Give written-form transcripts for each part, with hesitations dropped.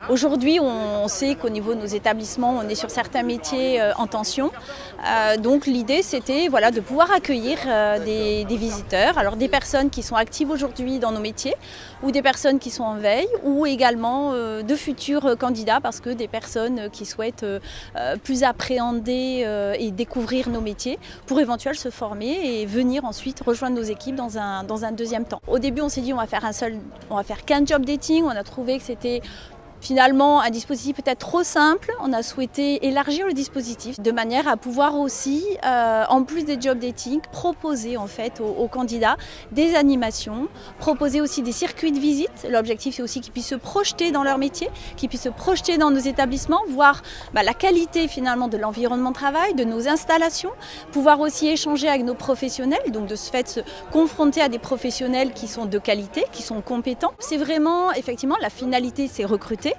Aujourd'hui, on sait qu'au niveau de nos établissements, on est sur certains métiers en tension. Donc l'idée, c'était voilà, de pouvoir accueillir des visiteurs, alors des personnes qui sont actives aujourd'hui dans nos métiers, ou des personnes qui sont en veille, ou également de futurs candidats, parce que des personnes qui souhaitent plus appréhender et découvrir nos métiers, pour éventuellement se former et venir ensuite rejoindre nos équipes dans un deuxième temps. Au début, on s'est dit on va faire qu'un job dating, on a trouvé que c'était finalement un dispositif peut-être trop simple. On a souhaité élargir le dispositif de manière à pouvoir aussi, en plus des job dating, proposer en fait aux candidats des animations, proposer aussi des circuits de visite. L'objectif c'est aussi qu'ils puissent se projeter dans leur métier, qu'ils puissent se projeter dans nos établissements, voir la qualité finalement de l'environnement de travail, de nos installations, pouvoir aussi échanger avec nos professionnels, donc de ce fait se confronter à des professionnels qui sont de qualité, qui sont compétents. C'est vraiment effectivement la finalité, c'est recruter.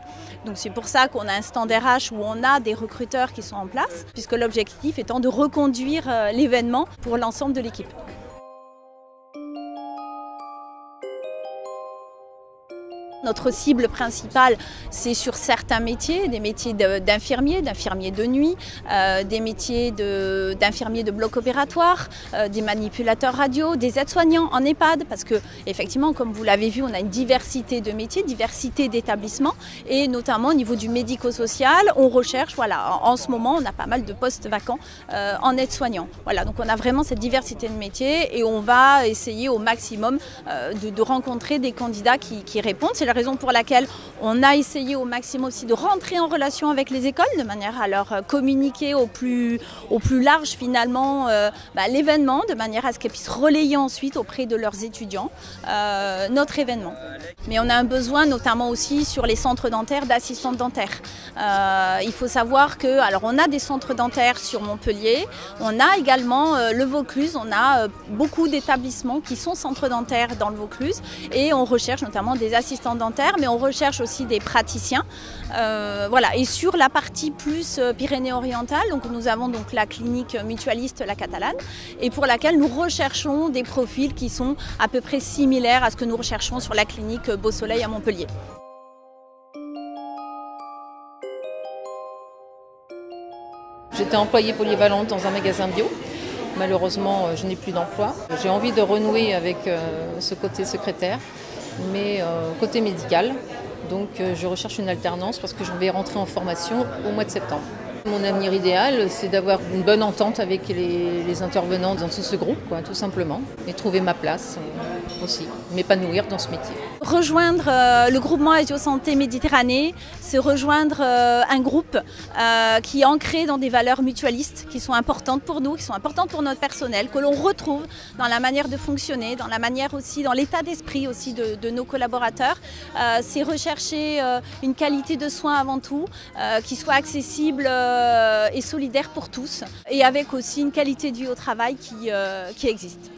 Donc c'est pour ça qu'on a un stand RH où on a des recruteurs qui sont en place, puisque l'objectif étant de reconduire l'événement pour l'ensemble de l'équipe. Notre cible principale, c'est sur certains métiers, des métiers d'infirmiers de nuit, des métiers d'infirmiers de bloc opératoire, des manipulateurs radio, des aides-soignants en EHPAD, parce que effectivement, comme vous l'avez vu, on a une diversité de métiers, diversité d'établissements, et notamment au niveau du médico-social, on recherche, voilà, en ce moment, on a pas mal de postes vacants en aide-soignants. Voilà, donc on a vraiment cette diversité de métiers et on va essayer au maximum de rencontrer des candidats qui répondent. C'est la raison pour laquelle on a essayé au maximum aussi de rentrer en relation avec les écoles de manière à leur communiquer au plus large finalement l'événement, de manière à ce qu'elles puissent relayer ensuite auprès de leurs étudiants notre événement. Mais on a un besoin notamment aussi sur les centres dentaires d'assistantes dentaires. Il faut savoir que, alors on a des centres dentaires sur Montpellier, on a également le Vaucluse, on a beaucoup d'établissements qui sont centres dentaires dans le Vaucluse et on recherche notamment des assistantes dentaires, mais on recherche aussi des praticiens. Voilà. Et sur la partie plus Pyrénées-Orientales, donc nous avons donc la clinique mutualiste La Catalane, et pour laquelle nous recherchons des profils qui sont à peu près similaires à ce que nous recherchons sur la clinique Beau Soleil à Montpellier. J'étais employée polyvalente dans un magasin bio. Malheureusement, je n'ai plus d'emploi. J'ai envie de renouer avec ce côté secrétaire, mais côté médical. Donc je recherche une alternance parce que je vais rentrer en formation au mois de septembre. Mon avenir idéal, c'est d'avoir une bonne entente avec les intervenants dans ce groupe, tout simplement, et trouver ma place aussi, m'épanouir dans ce métier. Rejoindre le groupement Agio-Santé Méditerranée, c'est rejoindre un groupe qui est ancré dans des valeurs mutualistes qui sont importantes pour nous, qui sont importantes pour notre personnel, que l'on retrouve dans la manière de fonctionner, dans la manière aussi, dans l'état d'esprit aussi de nos collaborateurs. C'est rechercher une qualité de soins avant tout, qui soit accessible et solidaire pour tous, et avec aussi une qualité de vie au travail qui existe.